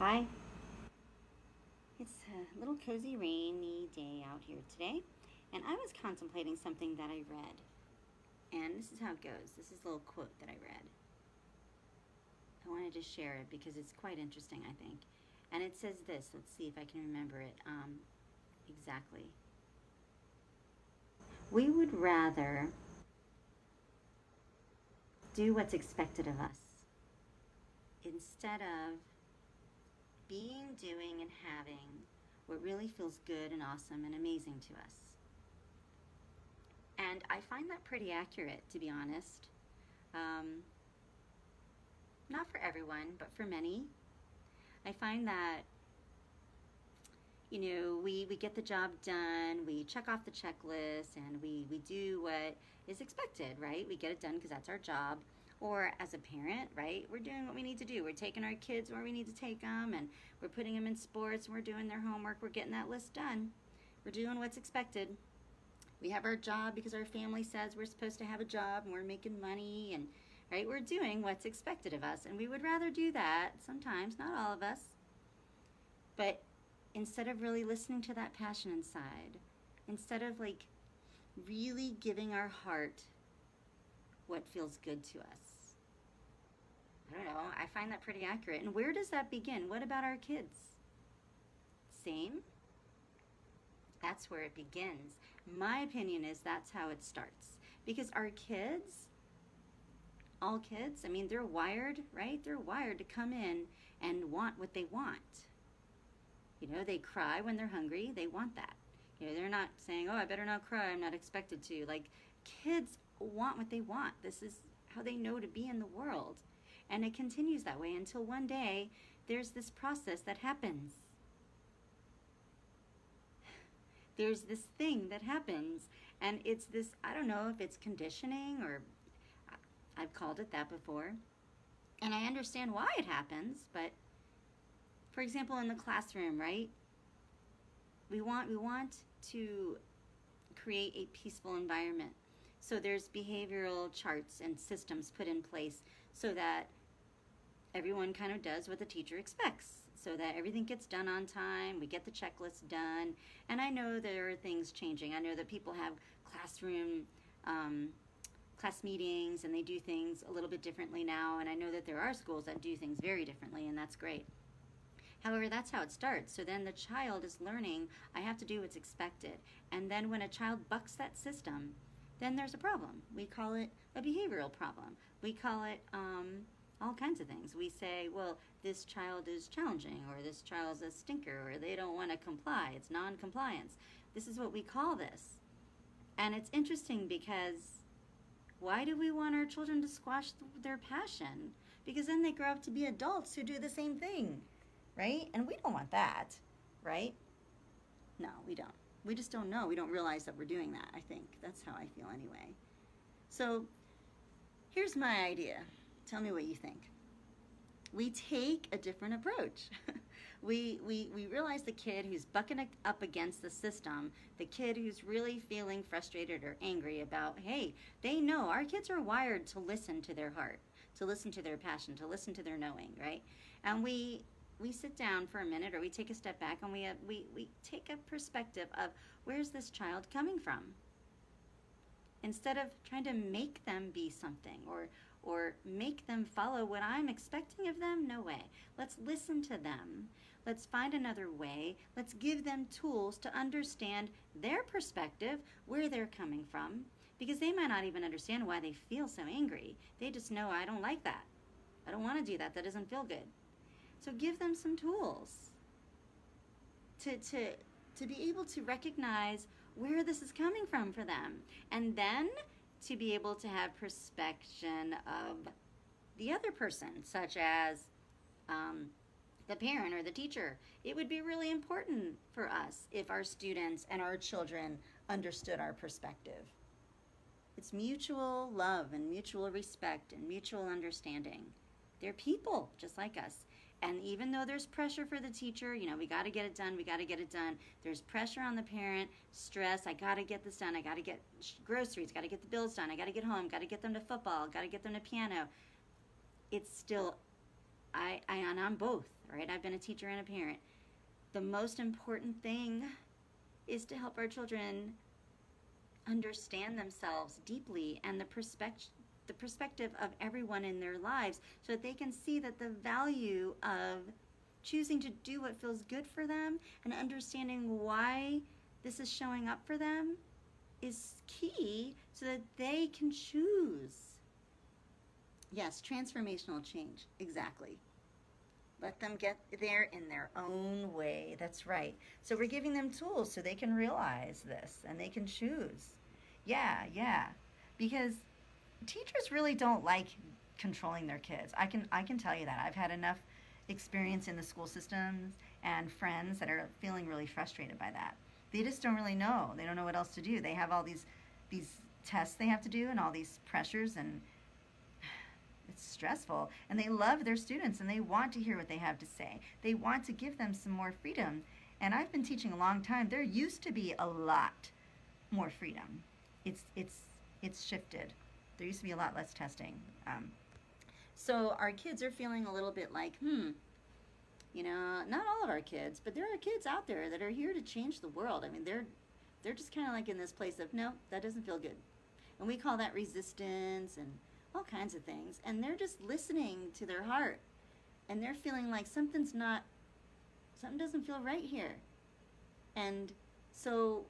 Hi. It's a little cozy rainy day out here today, and I was contemplating something that I read. And this is how it goes. This is a little quote that I read. I wanted to share it because it's quite interesting, I think. And it says this. Let's see if I can remember it exactly. We would rather do what's expected of us instead of being, doing, and having what really feels good and awesome and amazing to us. And I find that pretty accurate, to be honest. Um, Not for everyone, but for many. I find that, we get the job done, we check off the checklist, and we do what is expected, right? We get it done because that's our job. Or as a parent, right, we're doing what we need to do. We're taking our kids where we need to take them, and we're putting them in sports, and we're doing their homework, we're getting that list done. We're doing what's expected. We have our job because our family says we're supposed to have a job, and we're making money, and right, we're doing what's expected of us. And we would rather do that sometimes, not all of us. But instead of really listening to that passion inside, instead of really giving our heart what feels good to us, I don't know, I find that pretty accurate. And where does that begin? What about our kids? Same? That's where it begins. My opinion is that's how it starts. Because our kids, all kids, I mean, they're wired, right? They're wired to come in and want what they want. They cry when they're hungry. They want that. They're not saying, oh, I better not cry. I'm not expected to. Kids want what they want. This is how they know to be in the world. And it continues that way until one day there's this process that happens. There's this thing that happens. And it's this, I don't know if it's conditioning or I've called it that before. And I understand why it happens, but for example, in the classroom, right? We want to create a peaceful environment. So there's behavioral charts and systems put in place so that everyone kind of does what the teacher expects, so that everything gets done on time, we get the checklist done. And I know there are things changing. I know that people have class meetings and they do things a little bit differently now, and I know that there are schools that do things very differently, and that's great. However, that's how it starts. So then the child is learning, I have to do what's expected. And then when a child bucks that system, then there's a problem. We call it a behavioral problem. We call it all kinds of things. We say, well, this child is challenging, or this child's a stinker, or they don't want to comply. It's non-compliance. This is what we call this. And it's interesting because why do we want our children to squash their passion? Because then they grow up to be adults who do the same thing. Right? And we don't want that, right? No, we don't. We just don't know. We don't realize that we're doing that, I think. That's how I feel anyway. So here's my idea. Tell me what you think. We take a different approach. we realize the kid who's bucking up against the system, the kid who's really feeling frustrated or angry about, hey, they know our kids are wired to listen to their heart, to listen to their passion, to listen to their knowing, right? And we sit down for a minute, or we take a step back, and we take a perspective of where's this child coming from, instead of trying to make them be something or make them follow what I'm expecting of them. No way. Let's listen to them. Let's find another way. Let's give them tools to understand their perspective, where they're coming from, because they might not even understand why they feel so angry. They just know, I don't like that. I don't want to do that. That doesn't feel good. So give them some tools to be able to recognize where this is coming from for them. And then to be able to have perspection of the other person, such as the parent or the teacher. It would be really important for us if our students and our children understood our perspective. It's mutual love and mutual respect and mutual understanding. They're people just like us. And even though there's pressure for the teacher, we got to get it done, There's pressure on the parent, stress, I got to get this done, I got to get groceries, got to get the bills done, I got to get home, got to get them to football, got to get them to piano. It's still, I and I'm both, right? I've been a teacher and a parent. The most important thing is to help our children understand themselves deeply and the perspective of everyone in their lives, so that they can see that the value of choosing to do what feels good for them and understanding why this is showing up for them is key, so that they can choose. Yes, transformational change, exactly. Let them get there in their own way. That's right. So we're giving them tools so they can realize this and they can choose. Yeah. Because teachers really don't like controlling their kids. I can tell you that. I've had enough experience in the school systems and friends that are feeling really frustrated by that. They just don't really know. They don't know what else to do. They have all these tests they have to do and all these pressures, and it's stressful. And they love their students and they want to hear what they have to say. They want to give them some more freedom. And I've been teaching a long time. There used to be a lot more freedom. It's shifted. There used to be a lot less testing. So our kids are feeling a little bit like, not all of our kids, but there are kids out there that are here to change the world. I mean, they're just kind of like in this place of, no, that doesn't feel good. And we call that resistance and all kinds of things. And they're just listening to their heart. And they're feeling like something doesn't feel right here. And so,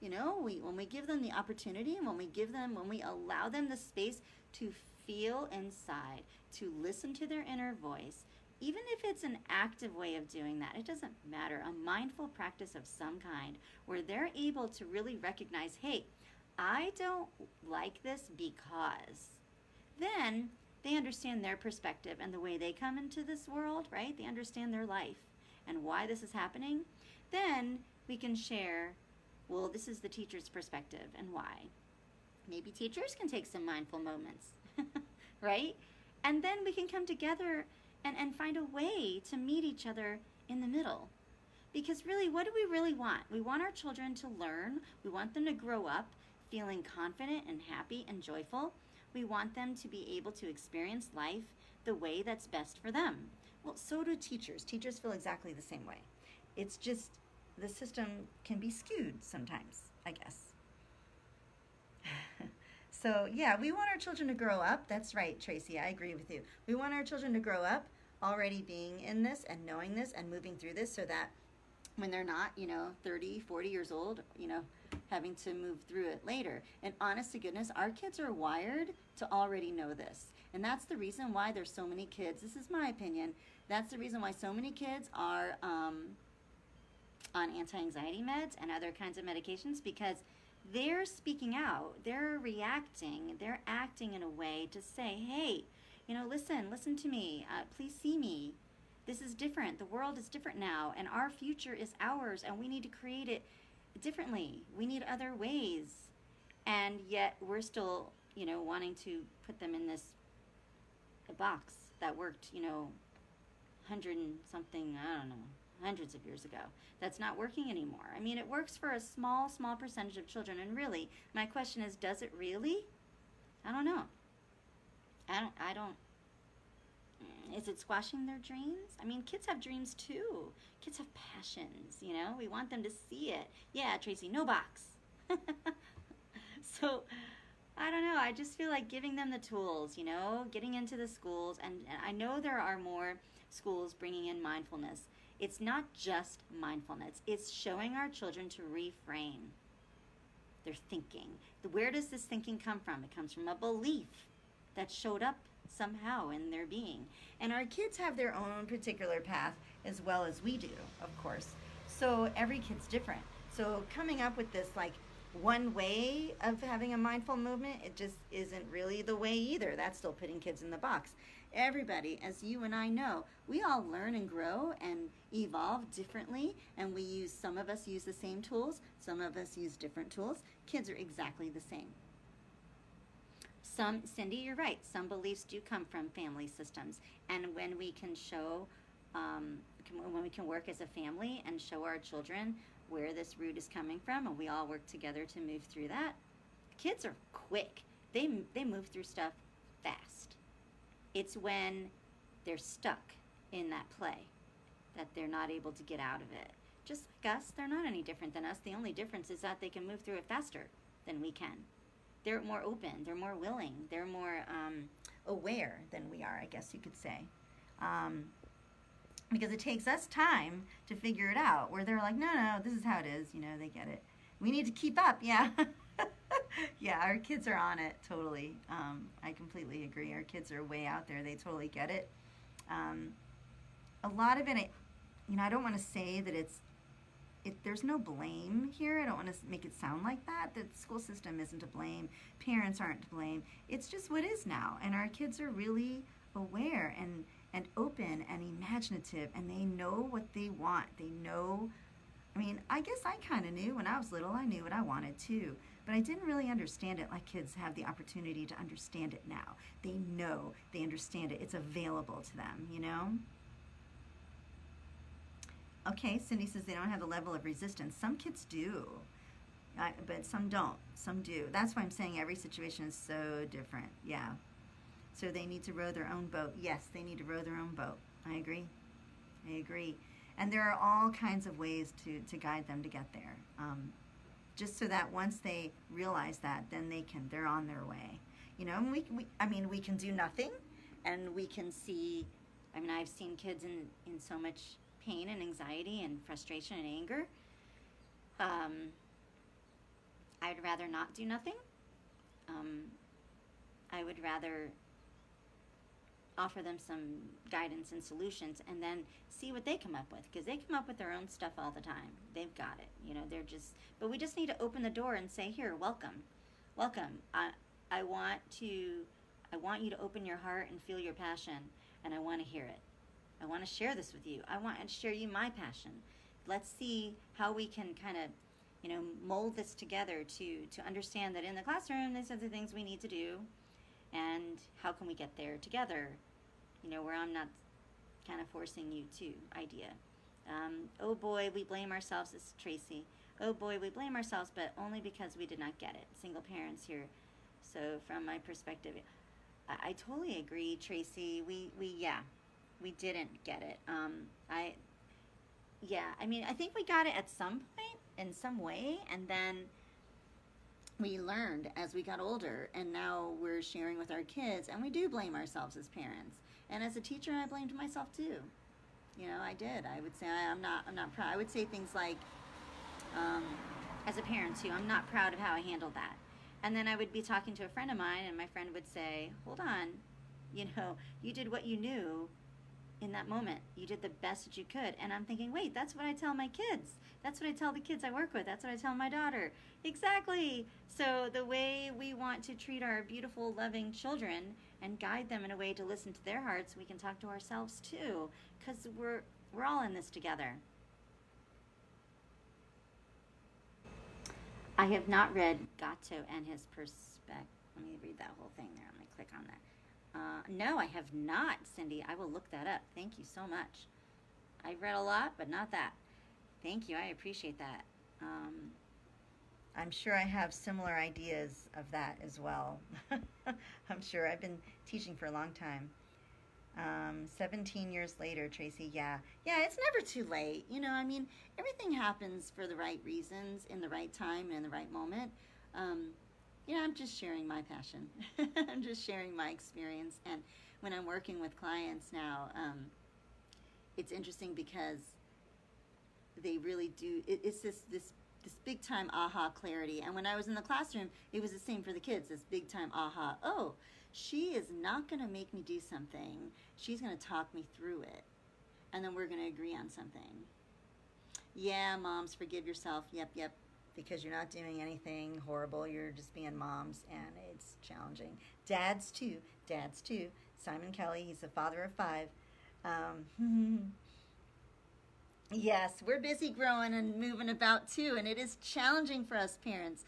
when we give them the opportunity, and when we allow them the space to feel inside, to listen to their inner voice, even if it's an active way of doing that, it doesn't matter, a mindful practice of some kind, where they're able to really recognize, hey, I don't like this because. Then they understand their perspective and the way they come into this world, right? They understand their life and why this is happening. Then we can share, well, this is the teacher's perspective and why. Maybe teachers can take some mindful moments, right? And then we can come together and find a way to meet each other in the middle. Because really, what do we really want? We want our children to learn. We want them to grow up feeling confident and happy and joyful. We want them to be able to experience life the way that's best for them. Well, so do teachers. Teachers feel exactly the same way. It's just the system can be skewed sometimes, I guess. So, yeah, we want our children to grow up. That's right, Tracy, I agree with you. We want our children to grow up already being in this and knowing this and moving through this, so that when they're not, 30, 40 years old, having to move through it later. And honest to goodness, our kids are wired to already know this. And that's the reason why there's so many kids, this is my opinion, that's the reason why so many kids are on anti-anxiety meds and other kinds of medications, because they're speaking out, they're reacting, they're acting in a way to say, hey, listen to me, please see me. This is different. The world is different now, and our future is ours, and we need to create it differently. We need other ways. And yet we're still, wanting to put them in this box that worked, hundred and something, hundreds of years ago. That's not working anymore. I mean, it works for a small percentage of children, and really, my question is, does it really? I don't know. I don't. Is it squashing their dreams? I mean, kids have dreams too. Kids have passions, We want them to see it. Yeah, Tracy, no box. So, I don't know. I just feel like giving them the tools, getting into the schools. And I know there are more schools bringing in mindfulness. It's not just mindfulness. It's showing our children to reframe their thinking. Where does this thinking come from? It comes from a belief that showed up somehow in their being. And our kids have their own particular path as well as we do, of course. So every kid's different. So coming up with this one way of having a mindful movement, it just isn't really the way either. That's still putting kids in the box. Everybody, as you and I know, we all learn and grow and evolve differently, and some of us use the same tools, some of us use different tools. Kids are exactly the same. Cindy, you're right, some beliefs do come from family systems, and when we can show, when we can work as a family and show our children where this root is coming from, and we all work together to move through that, kids are quick. They move through stuff fast. It's when they're stuck in that play, that they're not able to get out of it. Just like us, they're not any different than us. The only difference is that they can move through it faster than we can. They're more open, they're more willing, they're more aware than we are, I guess you could say. Because it takes us time to figure it out, where they're like, no, this is how it is, they get it. We need to keep up, yeah. Yeah, our kids are on it, totally. I completely agree. Our kids are way out there. They totally get it. A lot of it, I don't want to say that there's no blame here. I don't want to make it sound like that. The school system isn't to blame. Parents aren't to blame. It's just what is now. And our kids are really aware and open and imaginative, and they know what they want. They know, I guess I kind of knew when I was little. I knew what I wanted too, but I didn't really understand it like kids have the opportunity to understand it now. They know, they understand it. It's available to them, Okay, Cindy says they don't have the level of resistance. Some kids do, but some don't. Some do. That's why I'm saying every situation is so different. Yeah. So they need to row their own boat. Yes, they need to row their own boat. I agree. And there are all kinds of ways to guide them to get there. Just so that once they realize that, then they're on their way. And we can do nothing, and we can see, I've seen kids in so much pain and anxiety and frustration and anger. I'd rather not do nothing. I would rather offer them some guidance and solutions, and then see what they come up with, because they come up with their own stuff all the time. They've got it, but we just need to open the door and say, here, welcome. I want you to open your heart and feel your passion, and I want to hear it. I want to share this with you. I want to share you my passion. Let's see how we can kind of, mold this together to understand that in the classroom, these are the things we need to do, and how can we get there together, where I'm not kind of forcing you to idea. Oh boy, we blame ourselves, this is Tracy. Oh boy, we blame ourselves, but only because we did not get it. Single parents here. So from my perspective, I totally agree, Tracy. We didn't get it. I think we got it at some point, in some way, and then we learned as we got older, and now we're sharing with our kids, and we do blame ourselves as parents. And as a teacher, I blamed myself too. I did. I would say I'm not proud. I would say things like, as a parent too, I'm not proud of how I handled that. And then I would be talking to a friend of mine, and my friend would say, hold on, you did what you knew in that moment. You did the best that you could. And I'm thinking, wait, that's what I tell my kids. That's what I tell the kids I work with. That's what I tell my daughter. Exactly. So the way we want to treat our beautiful, loving children and guide them in a way to listen to their hearts, we can talk to ourselves too, because we're all in this together. I have not read Gatto and his perspective. Let me read that whole thing there. I'm going to click on that. No, I have not, Cindy. I will look that up. Thank you so much. I've read a lot, but not that. Thank you. I appreciate that. I'm sure I have similar ideas of that as well. I'm sure. I've been teaching for a long time. 17 years later, Tracy, yeah, it's never too late. Everything happens for the right reasons, in the right time, and in the right moment. I'm just sharing my passion. I'm just sharing my experience. And when I'm working with clients now, it's interesting because they really do. It's this big time aha clarity. And when I was in the classroom, it was the same for the kids. This big time aha. Oh, she is not going to make me do something. She's going to talk me through it, and then we're going to agree on something. Yeah, moms, forgive yourself. Yep. Because you're not doing anything horrible. You're just being moms, and it's challenging. Dads too. Simon Kelly, he's a father of 5. Yes, we're busy growing and moving about too, and it is challenging for us parents.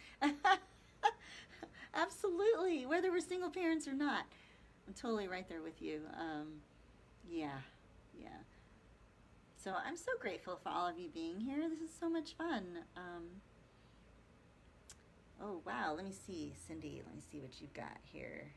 Absolutely, whether we're single parents or not. I'm totally right there with you. Yeah. So I'm so grateful for all of you being here. This is so much fun. Oh, wow. Let me see, Cindy. Let me see what you've got here.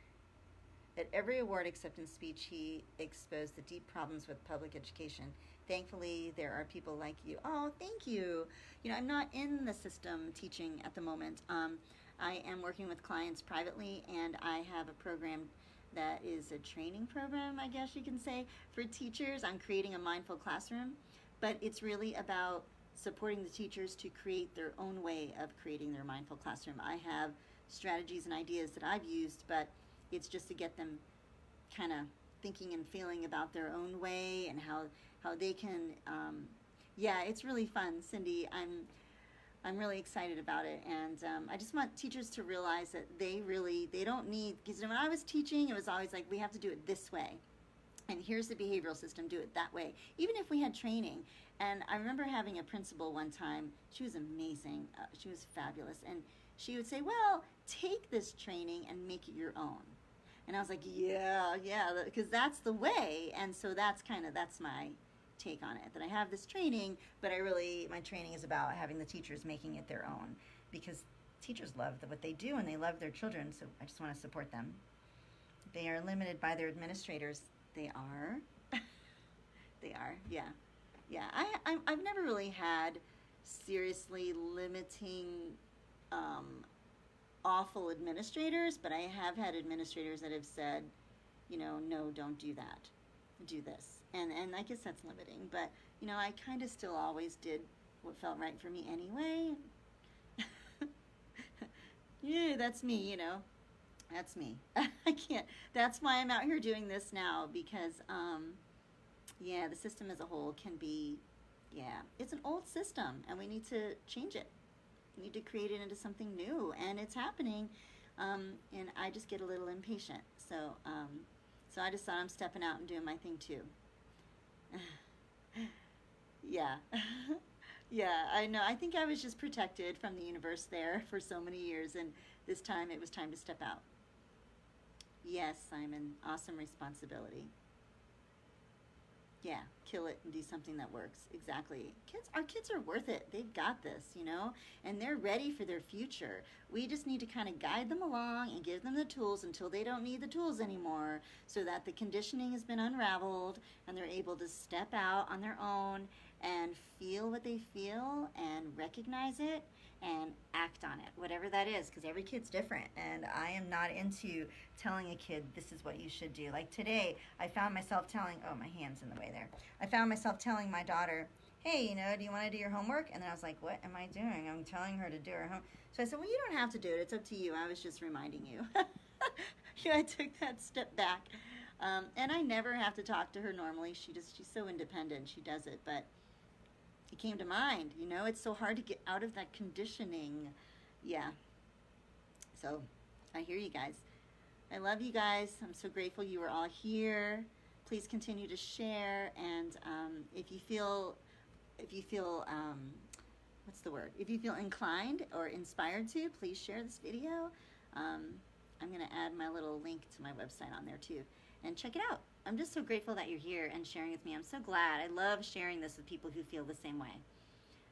At every award acceptance speech, he exposed the deep problems with public education. Thankfully, there are people like you. Oh, thank you. You know, I'm not in the system teaching at the moment. I am working with clients privately, and I have a program that is a training program, I guess you can say, for teachers on creating a mindful classroom. But it's really about supporting the teachers to create their own way of creating their mindful classroom. I have strategies and ideas that I've used, but it's just to get them kind of thinking and feeling about their own way and how they can. Yeah, it's really fun, Cindy. I'm really excited about it, and I just want teachers to realize that they don't need, because when I was teaching, it was always like, we have to do it this way, and here's the behavioral system, do it that way, even if we had training. And I remember having a principal one time. She was amazing. She was fabulous, and she would say, well, take this training and make it your own. And I was like, yeah, because that's the way. And so that's my take on it, that I have this training, but my training is about having the teachers making it their own, because teachers love what they do and they love their children, so I just want to support them. They are limited by their administrators. They are. They are, yeah. I've never really had seriously limiting awful administrators, but I have had administrators that have said, no, don't do that, do this. And I guess that's limiting, but, I kind of still always did what felt right for me anyway. Yeah, that's me, That's me. I can't. That's why I'm out here doing this now, because, the system as a whole can be, it's an old system, and we need to change it. We need to create it into something new, and it's happening, and I just get a little impatient. So I just thought I'm stepping out and doing my thing too. Yeah. Yeah, I know. I think I was just protected from the universe there for so many years, and this time it was time to step out. Yes, Simon, awesome responsibility. Yeah, kill it and do something that works. Exactly. Our kids are worth it. They've got this, and they're ready for their future. We just need to kind of guide them along and give them the tools until they don't need the tools anymore, so that the conditioning has been unraveled and they're able to step out on their own and feel what they feel and recognize it and act on it, whatever that is, because every kid's different, and I am not into telling a kid this is what you should do. Like today, I found myself telling, oh, my hand's in the way there. I found myself telling my daughter, hey, do you want to do your homework? And then I was like, what am I doing? I'm telling her to do her homework. So I said, well, you don't have to do it. It's up to you. I was just reminding you. I took that step back. And I never have to talk to her normally. She's so independent. She does it, but it came to mind, it's so hard to get out of that conditioning. Yeah. So I hear you guys. I love you guys. I'm so grateful you are all here. Please continue to share. And if you feel, what's the word? If you feel inclined or inspired to, please share this video. I'm going to add my little link to my website on there too. And check it out. I'm just so grateful that you're here and sharing with me. I'm so glad. I love sharing this with people who feel the same way.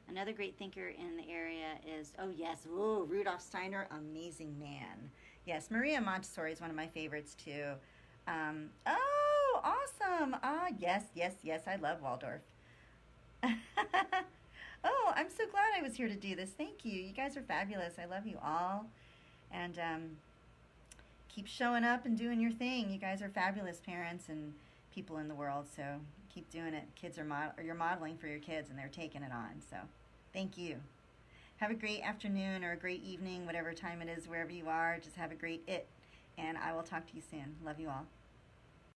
Another great thinker in the area is, Rudolf Steiner, amazing man. Yes, Maria Montessori is one of my favorites too. Awesome. Yes, I love Waldorf. Oh, I'm so glad I was here to do this. Thank you. You guys are fabulous. I love you all. And keep showing up and doing your thing. You guys are fabulous parents and people in the world, so keep doing it. Kids you're modeling for your kids, and they're taking it on, so thank you. Have a great afternoon or a great evening, whatever time it is, wherever you are. Just have a great and I will talk to you soon. Love you all.